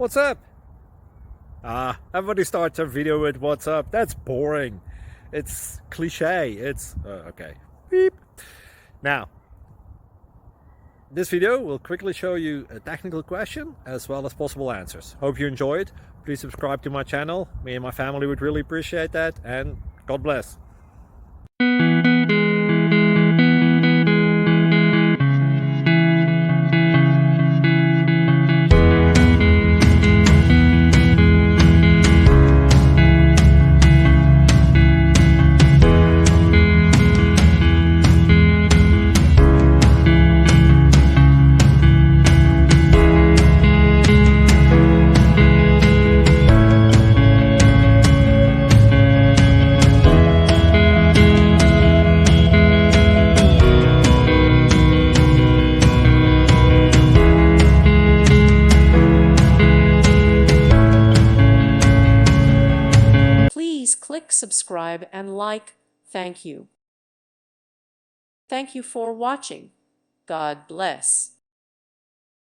What's up? Everybody starts a video with what's up. That's boring. It's cliche. It's okay. Beep. Now, this video will quickly show you a technical question as well as possible answers. Hope you enjoy it. Please subscribe to my channel. Me and my family would really appreciate that, and God bless. Please click subscribe and like. Thank you. Thank you for watching. God bless.